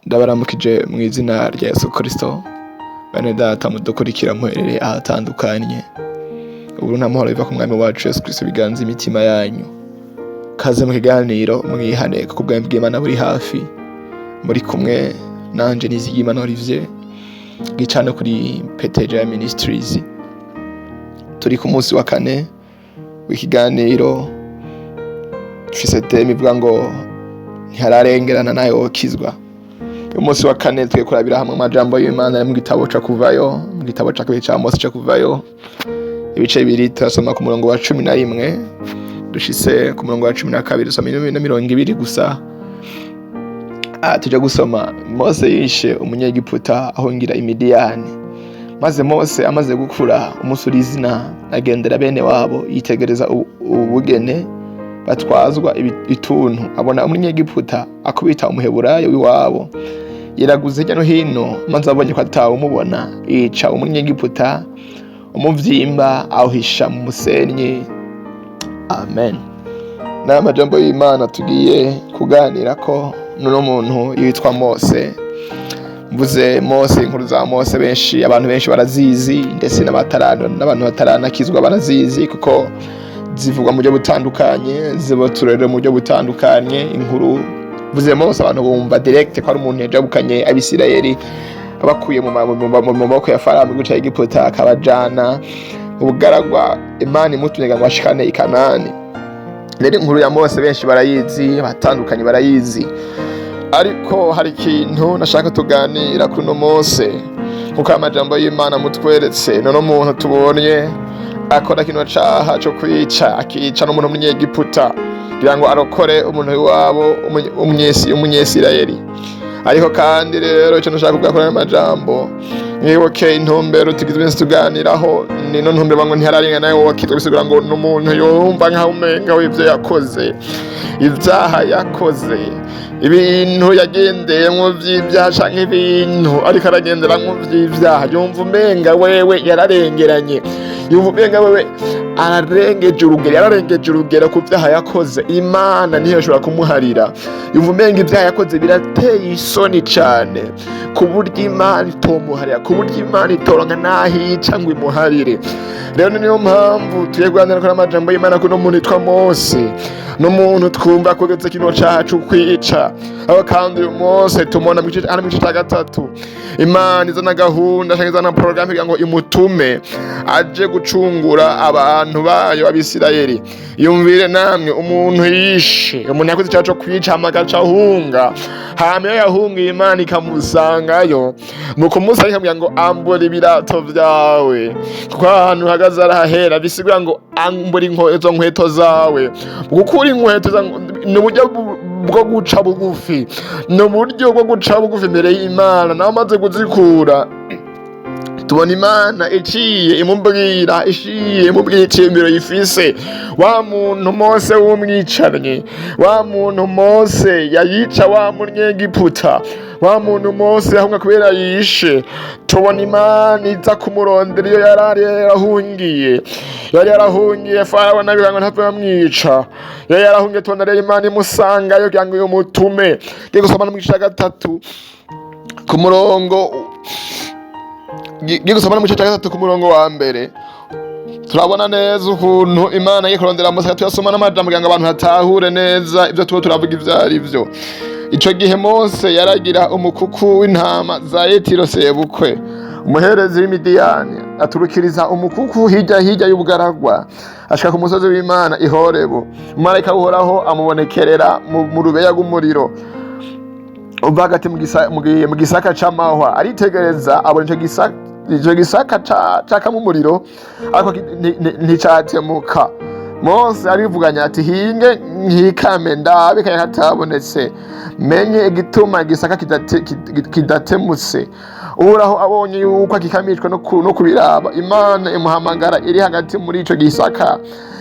Ndabaramukije mu izina rya Yesu Kristo. Bene data mudukurikira muherereye ahatandukanye. Ubu nta mahoro biva ku mwami wacu Yesu Kristo biganza imitima yanyu. Kaze mu kiganiro mwihane kuko ubwami bw'Imana buri hafi. Muri kumwe nanje NIZIGIYIMANA Olivier. Gicano kuri P.T.G.A MINISTRIES. Turi ku munsi wa kane w'ikiganiro. Dufise teme ivuga ngo ntihararengerana nawe wokizwa. Umunsi wa kane twe kurabira hamwe amajambo y'Imana mu gitabo ca KUVAYO, mu gitabo ca kabiri ca Mose ca KUVAYO. Ibice bibiri turasoma ku murongo wa 11 dushitse ku murongo wa 12 dusoma na 20 gusa. Tujya gusoma Mose yishe umunyegiputa ahongira imidiyani. Maze Mose amaze gukura umusurizina agendera bene wabo yitegereza ubugene batwazwa ituntu, abona umunyegiputa akubita umuheburayo w'iwabo. Yiraguze hirya no hino, maze abonye ko atawe umubona, yica umunyegiputa umuvyimba awuhisha mu musenyi. Amen. N'amajambo y'Imana tugiye kuganira ko nuno muntu yitwa Mose. Mvuze Mose, inkuru za Mose abantu benshi barazizi, ndetse n'abantu bataranakizwa barazizi kuko zivugwa mu buryo butandukanye, ziboturere mu buryo butandukanye. Inkuru mvuze Mose abantu bumva direct ko ari umuntu yajabukanye Abisirayeli abakuye mu maboko ya Farawo mu gihugu cya Egiputa akabajana ubugaragwa Imana imutumye ngo ashikane i Kanani. Rero inkuru ya Mose benshi barayizi, abatandukanye barayizi, ariko hari ikintu nashaka tuganira kuri no Mose kuko amajambo y'Imana mutweretse nono muntu tubonye akora kino caha cyo kwica, akica n'umuntu w'umunyegiputa kugira ngo arokore umuntu wabo umunyesirayeli. Ariko kandi rero icyo nashaka kuvuga kuri amajambo mwibuke intumbero tugize tuganiraho, nino ntumbero ngo ntihararengerana nawe wokizwa, bisigura ngo n'umuntu yumva nkaho umenga w'ivyo yakoze, ivyaha yakoze, ibintu yagendeyemo vy'ivyaha canke ibintu ariko aragenderamwo vy'ivyaha, yumva umenga wewe yararengeranye, yumva umenga wewe ararengeje urugero ku vyaha yakoze. Imana niyo ishobora kumuharira. Yumva umenga ivyaha yakoze birateye isoni cane ku buryo Imana itomuharira, ku buryo Imana itoronka nahica ngo imuharire. Rero niyo mpamvu tugiye kuganira kuri amajambo y'Imana kuno muntu yitwa Mose, n'umuntu twumva ko getse kino cacu kwica. Aho kandi uyu Mose tumona mu gice cya gatatu Imana izana gahunda cyangwa izana program kugira ngo imutume aje gucungura abantu bayo Abisirayeli. Yumvire namwe umuntu yishe, umuntu yakoze icyaha cyo kwica amagaca ahunga, hama yahungiye Imana ikamusangayo, nuko Mose akamubwira ngo ambura ibirato vyawe kuko ahantu uhagaze arahera, bisigura ngo ambura izo nkweto zawe. Gukura inkweto ni uburyo bwo guca bugufi, ni uburyo bwo guca bugufi imbere y'Imana. Nawe amaze kuzikura tubona Imana iciye imubwira iciyemero yifise. Wa muntu Mose w'umwicaranye, wa muntu Mose yayica wa munyegiputa, wa muntu Mose yahunga kubera yishe, tubona Imana iza kumurondera iyo yari yarahungiye Farawo nabiga ngo ntapfe bamwica. Yari yarahungiye, tubona rero Imana imusangayo kugira ngo umutume. Ngiye gusoma no mu gice cya gatatu ku murongo wa mbere, turabona neza ukuntu Imana yikorondera Mose. Tuyasoma n'amajambo kugira ngo abantu hatahure neza ibyo tuba turavuga ivyo ari byo. Ico gihe Mose yaragira umukuku w'intama za Yetiro sebukwe, umuherezi w'imidiyani, aturukiriza umukuku hirya y'ubugaragwa, ashika ku musozi w'Imana i Horebu. Umumarayika w'Uhoraho amubonekerera mu rubeya rw'umuriro uva hagati mu gisaka c'amahwa. Aritegereza abona ico gisaka cakamo umuriro ariko nticatemuka. Mose arivuganya ati hinge nkikame ndabe kaya katabonetse, menye igituma gisaka kidatemutse. Uhoraho abonye yuko akikamishwa no kubiraba, Imana imuhamagara iri hagati muri ico gisaka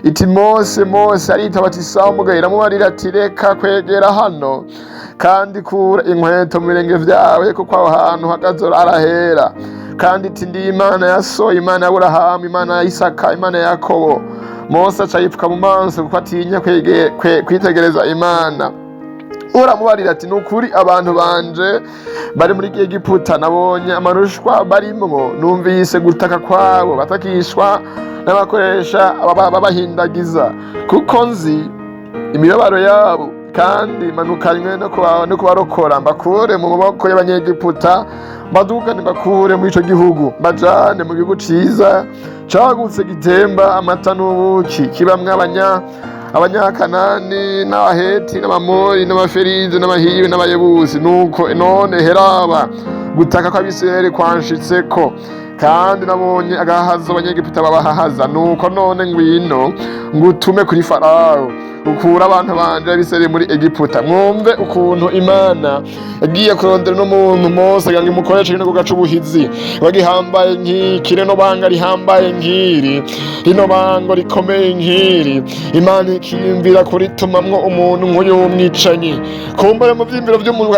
iti Mose, Mose. Aritaba ati sawa mugaye. Iramubarira ati reka kwegera hano kandi kura inkweto mu birenge vyawe kuko aho hantu hagaze arahera. Kandi iti ndi Imana ya so, Imana ya Aburahamu, Imana ya Isaka, Imana ya Yakobo. Mose aca yipfuka mu maso kuko atinya kwitegereza Imana. uramubarira ati nukuri abantu banje bari muri Egiputa nabonye amarushwa barimwo, numvise gutaka kwabo batakishwa n'abakoresha babahindagiza, kuko nzi imibabaro yabo, kandi manukanywe no kubarokora mbakure mu maboko y'Abanyegiputa, badugane mbakure muri ico gihugu bajane mu gihugu ciza cagutse gitemba amata n'ubuki, kibamwe abanyakanani n'abaheti n'abamori n'abaferizi n'abahivi n'abayebusi. Nuko none heraba gutaka kw'Abisirayeli kwanshitseko, kandi nabonye agahazo Abanyegiputa babahahaza. Nuko none ngwino ngutume kuri Farawo ukura abantu banje b'Abisirayeli muri Egiputa. Mwumve ukuntu Imana yagiye kurondera n'umuntu Mose kugira ngo imukoreshe kino gikorwa c'ubuhizi bagihambaye nk'iki, rino banga rihambaye nk'iri, rino bango rikomeye nk'iri, Imana ikiyumvira kuritumamwo umuntu nk'uyu w'umwicanyi. Kumbure mu vyiyumviro vy'umuntu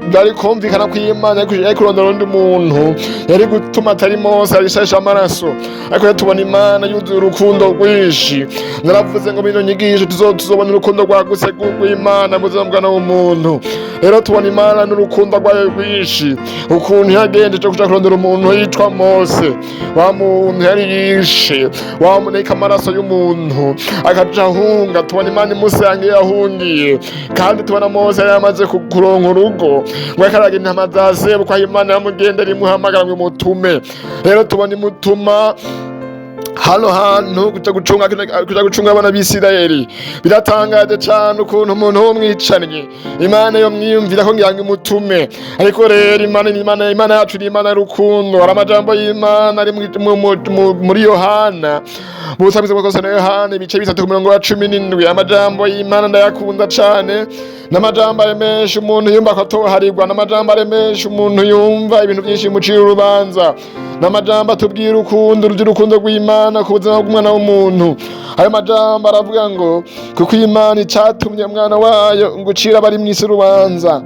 byari kumvikana ko Imana yari kurondera undi muntu yari gutuma atari Mose arishesha amaraso, ariko tubona Imana yuzuye urukundo rwinshi. Naravuze ngo bino nyigisho tuzobona urukundo rwagutse rw'Imana mu buzima bw'umwana w'umuntu. Rero tubona Imana n'urukundo rwayo rwinshi, ukuntu yagendeje kuja kurondera umuntu yitwa Mose. Wa muntu yari yishe, wamuneka amaraso y'umuntu akaja ahunga. Tubona Imana imusangiye yahungiye, kandi tubona Mose yari yamaze kuronka urugo mwekaraga intama za Sebu, kwa Imana yamugendera imuhamagara ngo imutume. Rero tubona imutuma hano hantu kuja gucunga abana b'Isirayeli. Biratangaje cane ukuntu umuntu w'umwicanye Imana yo mwiyumvira ko ngira ngo imutume. Ariko rero Imana yacu ni Imana y'urukundo. Hari amajambo y'Imana ari muri Yohana, mu busabizi bwose na Yohana ibice 3:17. Amajambo y'Imana ndayakunda cane, n'amajambo ari menshi umuntu yumva ko atoharirwa, n'amajambo ari menshi umuntu yumva ibintu byinshi mucira urubanza, n'amajambo atubwira urukundo rw'Imana ku buzima bw'umwana w'umuntu. Ayo majambo aravuga ngo kuko Imana icatumye umwana wayo ngo ucira abari mw'isi urubanza,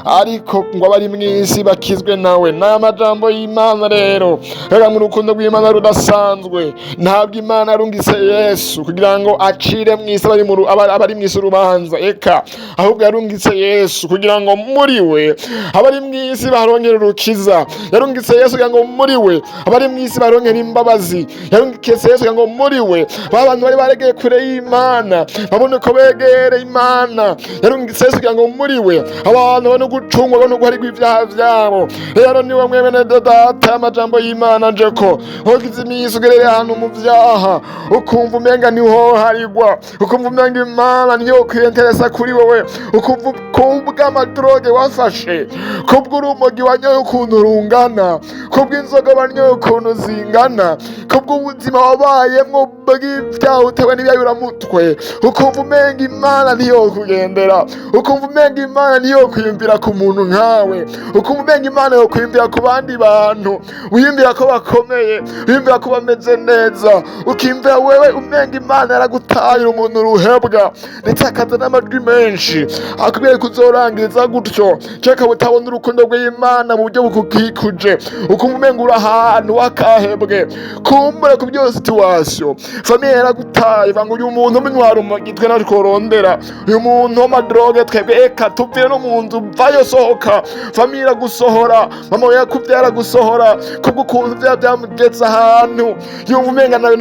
ariko ngo abari mw'isi bakizwe nawe. N'amajambo y'Imana rero rega mu rukundo rw'Imana rudasanzwe. Ntabwo Imana yarungitse Yesu kugira ngo acire mw'isi abari mw'isi urubanza, eka ahubwo yarungitse Yesu kugira ngo muri we abari mw'isi baronkere urukiza. Yarungitse Yesu kugira ngo muri we abari mw'isi baronkere imbabazi. Yarungitse Yesu kugira ngo muri we abantu bari baregeye kure y'Imana babone ko begere Imana. Yarungitse Yesu kugira ngo muri we abantu bane gucungwa no guharirwa ibyaha vyabo. Rero niwe mwemene data amajambo y'Imana nje ko hogize imisi ugerere ahantu mu vyaha ukumva umenga niho harirwa, ukumva umenga Imana niyo kwiyenteresa kuri wowe, ukumva kubw'amadroge wafashe, kubw'urumogi wanyoye ukuntu rungana, kubw'inzoga wanyoye ukuntu zingana, kubw'ubuzima wabayemwo bw'ivyaha utewe n'ibyayuramutwe, ukumva umenga Imana niyo kugendera, ukumva umenga Imana niyo kwiyumvira ku muntu nkawe, ukumva umenga Imana yo kwiyumvira ku bandi bantu, wiyumvira ko bakomeye, wiyumvira ko bameze neza, ukimvira wewe umenga Imana yaragutaye umuntu ruhebwa, ndetse akaza n'amajwi menshi akubwiye kuzorangiriza gutyo, ceka butabona urukundo rw'Imana mu buryo bukukikuje, ukumva umenga uri ahantu wakahebwe. Kumbure ku byo situation famiye yaragutaye, vanga uyu muntu umwara umugitwe natworondera, uyu muntu w'amadroge twebwe eka tuvire no mu nzu vayo sohoka, famiye iragusohora, mama we yakuvyara gusohora, kubwo ukuntu byamugeza ahantu yumva umenga nawe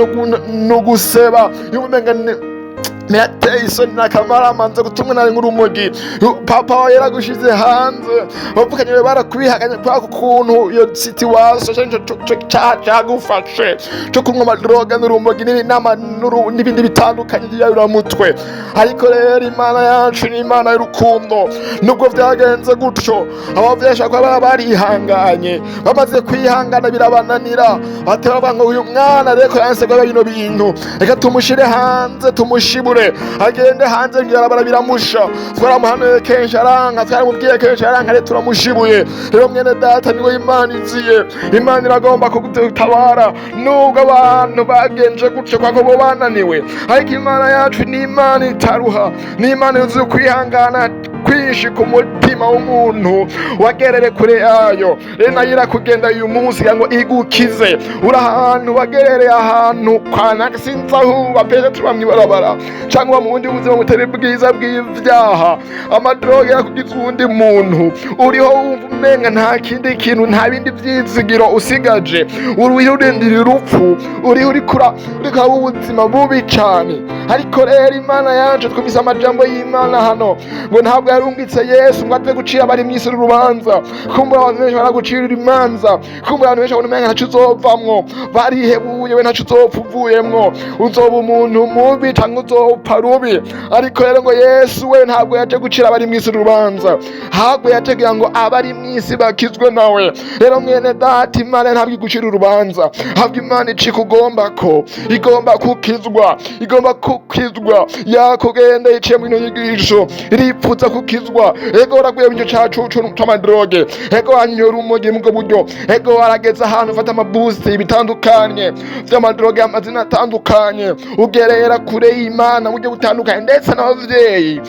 no guseba, yumva umenga Mirateye isoni nakamara manze gutumwe nari nk'urumogi. Papa wawe yaragushize hanze, bavukanye we barakubihaganye kwa kuntu iyo situation cyagufashe cyo kunywa amadroga n'urumogi n'ibindi bitandukanye by'uramutwe. Ariko rero Imana yacu ni Imana y'urukundo. Nubwo byagenze gutyo abavyesha kwa barihanganye, bamaze kwihangana birabananira, bateba ngo uyu mwana reko yanse kwa bino bintu, reka tumushire hanze tumushibure agende hanze ngira barabiramusha. Twaramuhanuye kenshi aranga, twaramubwiye kenshi aranga, rero turamushibuye. Rero mwene data niwe Imana iziye, Imana iragomba kugutabara nubwo abantu bagenje gutyo kwako bananiwe. Ariko Imana yacu ni Imana itaruha, ni Imana yuzuye kwihangana kwinshi ku mutima w'umuntu wagerere kure yayo nayo irakugenda uyu munsi ngo igukize. Uri ahantu wagerereye ahantu kwanaka sinzi aho bapeze tuba mw'ibarabara cyangwa mu bundi buzima butari bwiza bw'ivyaha, amadroge yakugize uwundi muntu, uriho wumva umenga nta kindi kintu, nta bindi vyizigiro usigaje, uriho urindira urupfu, uriho uriko ubuzima bubi cane. Ariko rero Imana yanje twumvise amajambo y'Imana hano ngo ntabwo yarungitse Yesu ngo ate gucira abari mw'isi urubanza. Kumbura abantu benshi baragucirira imanza, kumbura abantu benshi babona umenga ntaco uzovamwo, barihebuye we ntaco uzopfa uvuyemwo, uzoba umuntu mubi canke uzopfa rubi. Ariko rero ngo Yesu we ntabwo yaje gucira abari mw'isi urubanza, ahubwo yaje kugira ngo abari mw'isi bakizwe nawe. Rero mwene data, Imana ntabwo igucira urubanza, ahubwo Imana ikugomba ko igomba kukizwa, igomba kukizwa yakugenda iciye mu nyigisho iripfuza kukizwa. Ego waraguye mu gice cacu c'amadroge, ego wanyora urumogi mu buryo, ego warageze ahantu ufata amaboost bitandukanye vy'amadroge amazina atandukanye, ugerera kure y'Imana mu buryo butandukanye, ndetse n'abavyeyi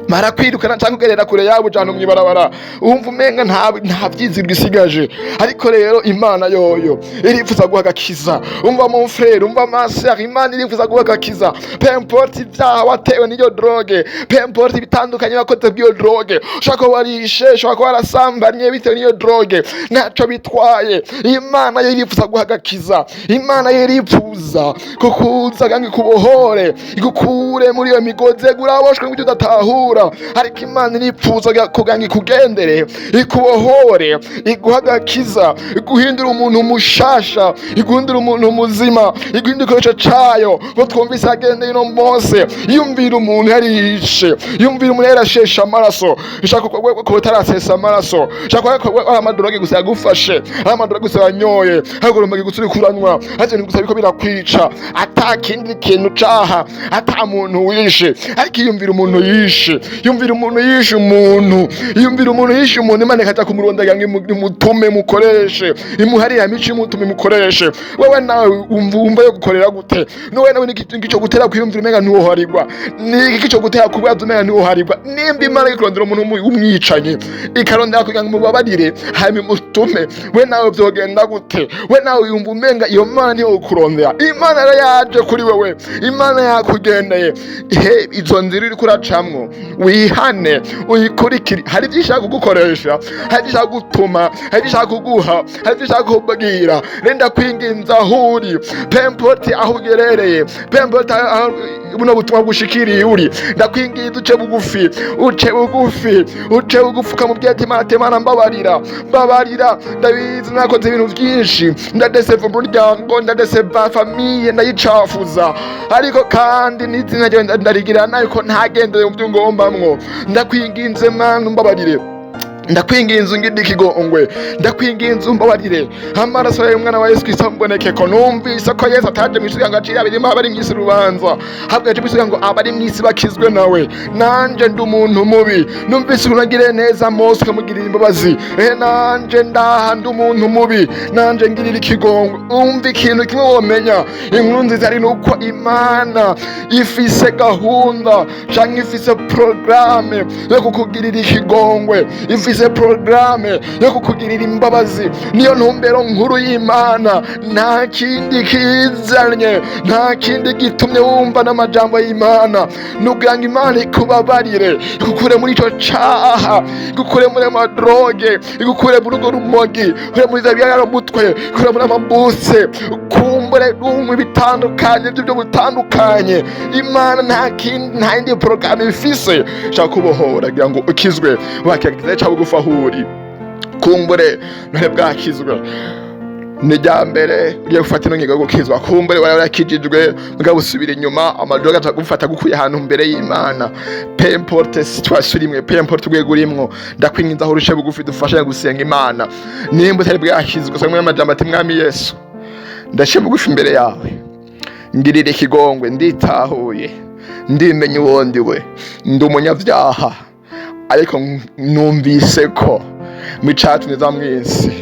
barakwirukana cyangwa ugerera kure yabo ujana mw'ibarabara, wumva umenga nta vyizigiro isigaje. Ariko rero Imana yoyo irifuza guha agakiza. Umva mon frère, umva ma sœur, Imana irifuza guha agakiza. Peu importe ivyaha watewe n'iyo droge, peu importe ibitandukanye wakoze bw'iyo droge, ushaka ko warishe, ushaka ko warasambanye bitewe n'iyo droge, ntaco bitwaye. Imana yo irifuza guha agakiza. Imana yo irifuza kukuza kandi kubohore, igukure muri iyo migozi uraboshwe ngo udatahura. Ariko Imana irifuza kugira ngo ikugendere, ikubohore, iguha agakiza, iguhindura umuntu mushasha, iguhindura umuntu muzima, iguhindura ikoresho cayo. Ngo twumvise agendeye no Mose, yumvira umuntu yarishe, yumvira umuntu yarashesha amaraso, ushaka ko utarasesa amaraso, ushaka ko amadroge gusa yagufashe, amadroge gusa yanyoye, hagomba gusuri kuranwa, haje gusa biko birakwica, atakindi kintu caha, ata muntu wishe. Ariko yumvira umuntu yishe, yumvira umuntu yishe umuntu, yumvira umuntu yishe umuntu, Imana ikajya kumurondera ngo imutume mukoreshe, imuharira mico imutume mukoreshe. Wewe nawe umva yo gukorera gute? Nowe nawe nigico gutera kwiyumvira umenga ntuhoharigwa, nigico gutera kubaza umenga ntuhoharigwa. Nimba Imana ikurondera umuntu umwicanye, ikarondera kugira ngo mubabarire hanyuma imutume, we nawe vyogenda gute? We nawe yumva umenga iyo Mana niyo kurondera. Imana yaje kuri wewe, Imana yakugendeye. Izo nzira uri kuracamwo wihane, uyikurikire. Hari vyishaka kugukoresha, hari vyishaka gutuma, hari vyishaka kuguha, hari vyishaka kubwira. Renda kwinginza ahuri, pemporti aho ugerereye, pemporti buno butumwa bushikiriye uri, ndakwinginza uce bugufi, uce bugufi ukamubwira ati Imana mbabarira, ndabizi nakoze ibintu vyinshi, ndadeseva umuryango, ndadeseva famiye, ndayicafuza, ariko kandi n'izina ryawe ndarigira nayo ko ntagendere mu byo ngombamwo. Ndakwinginze Mana umbabarire, ndakwinginze ungirire ikigongwe, ndakwinginze umbabarire. Amaraso y'umwana wa Yesu Kristo mboneke ko numvise ko Yesu ataje mw'isi ngo acire abirimo abari mw'isi urubanza, ahubwo yaje mw'isi ngo abari mw'isi bakizwe nawe. Nanje ndi umuntu mubi, numvise unagire neza Mose ukamugirira imbabazi, nanje ndaha ndi umuntu mubi, nanje ngirira ikigongwe. Umva ikintu kimwe womenya, inkuru nziza ari nuko Imana ifise gahunda canke ifise programme yo kukugirira ikigongwe, ifise programme yo kukugirira imbabazi. Niyo ntumbero nkuru y'Imana, nta kindi kizanye, nta kindi gitumye wumva n'amajambo y'Imana. Nugira ngo Imana ikubabarire, igukure muri ico caha, igukure muri amadroge, igukure muri urwo rumogi, igukure muri za biyaramutwe, igukure muri amabuse, kumbure n'umwe bitandukanye by'ibyo butandukanye. Imana nta yindi programme ifise shaka kubohora kugira ngo ukizwe, wakiyagize cyangwa gufahuri kumbure none bwakizwe. Nijambere ugiye gufata ino ngingo yo gukizwa, kumbure warakijijwe mugabo usubira inyuma, amadroga atagufata gukuye ahantu mbere y'Imana. Peu importe situation imwe, peu importe urwego urimwo, ndakwinginza aho urushe bugufi dufashe gusenga Imana. Nimba utari bwakizwe, samwe amajambo ati Mwami Yesu, ndashe bugufi imbere yawe, ngirire ikigongwe, nditahuye, ndimenye uwo ndiwe, ndi umunyavyaha, ariko numvise ko mwicacu neza mw'isi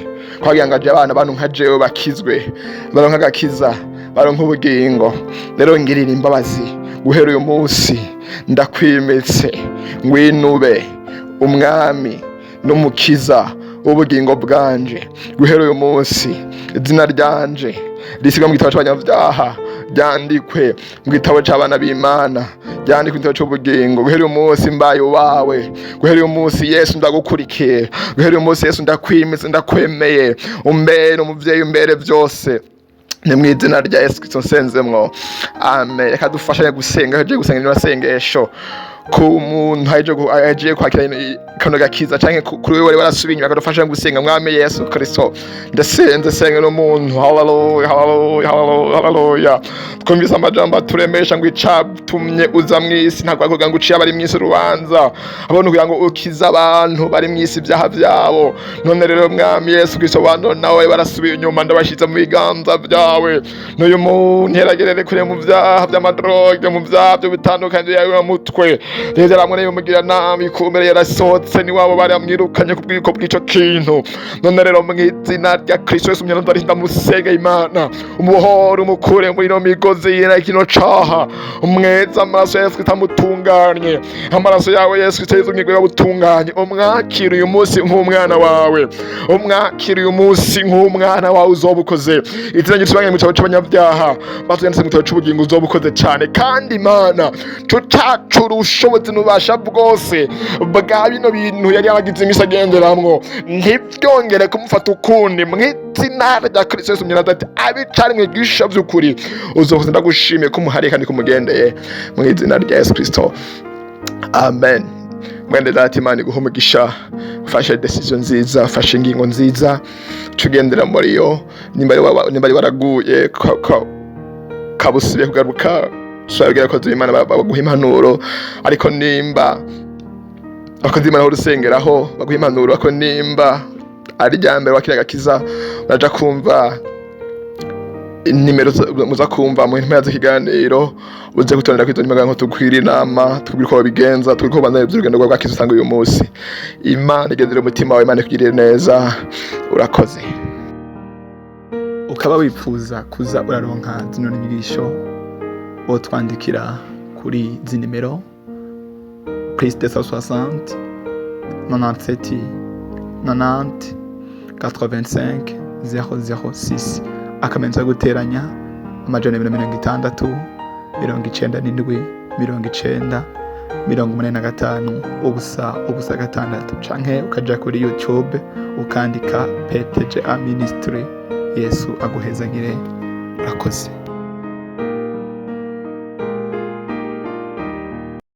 kwagira ngo aje abantu nka jewe bakizwe, baronka agakiza, baronka ubugingo. Rero ngirira imbabazi guhera uyu munsi, ndakwimitse ngwinube umwami n'umukiza w'ubugingo bwanje. Guhera uyu munsi izina ryanje risigwa mu gitabo cy'abanyabyaha, ryandikwe mu gitabo cy'abana b'Imana, ryandikwe mu gitabo cy'ubugingo. Guhera uyu munsi mbaye uwawe. Guhera uyu munsi Yesu ndagukurikiye. Guhera uyu munsi Yesu ndakwimitse, ndakwemeye, umbere umuvyeyi, umbere byose. Ni mu izina rya Yesu Kristo nsenzemwo, amen. Reka dufashanye gusenga, heje gusenga n'abasengesho ku muntu haje kwakira kano gakiza canke kuri wewe warasubiye inyuma, akadufasha gusenga mwami Yesu Kristo. Ndasenze senga n'umuntu. Hallelujah, hallelujah, hallelujah. Twumvise amajambo turemesha ngo icatumye uza mwisi ntabwo avuga ngo uciye abari mwisi rubanza, abone kugira ngo ukiza abantu bari mwisi ibyaha byabo. None rero mwami Yesu Kristo, bano nawe barasubiye inyuma, ndabashize mu biganza byawe. N'uyu muntu yeragerere kure mu byaha by'amadroge, mu byaha byo bitandukanye yawe mutwe. Rero ramwe mugira nabi kumere yarasohotse ni wabo bari amwirukanye kubwiko bw'ico kintu. None rero mu izina rya Kristo Yesu mnyana ndamusega Imana, umuhoro umukure muri no migozi yera kino caha, umweza amaraso Yesu kitamutunganye, amaraso yawe Yesu Kristo ngigwe gutunganye. Umwakira uyu munsi nk'umwana wawe, umwakira uyu munsi nk'umwana wawe uzobukoze. Izina ry'Imana mu cyacu cy'abanyabyaha batuyanditse mu cyacu cy'ubugingo uzobukoze cyane. Kandi Imana cyo cacurusha ubuzima bwose bwa bino bintu yari yabagize imisi agenderamwo, ntibyongere kumufata ukundi. Mu izina rya Kristo Yesu mnyana ati abicari mwigisha by'ukuri uzokoze. Ndagushimiye ko umuhari kandi kumugendeye mu izina rya Yesu Kristo, amen. Mwende data Imana iguhe umugisha, ufashe decision nziza, ufashe ingingo nziza, tugendera muri yo. Nimba waraguye kabusibe kugaruka, twabwira ko Imana baguha impanuro. Ariko nimba abakozi Imana urusengeraho baguha impanuro, ariko nimba ari ryambere wakira gakiza, uraja kumva nimero muza kumva mu mpera z'ikiganiro, uze gutonera kwito nimero ngo tukwira inama, tukubwira ko bigenza, tukubwira ko bandaye by'urugendo rwa gakiza usanga uyu munsi. Imana igendere umutima wawe, Imana ikugirire neza. Urakoze. Ukaba wifuza kuza uraronka zino nyigisho, otwandikira kuri izi nimero +260 97 90 85 006, akamenza guteranya amajana 260 97 90 85 ubusa gatandatu, canke ukaja kuri YouTube ukandika P.T.G.A Ministry. Yesu aguhezagire. Urakoze.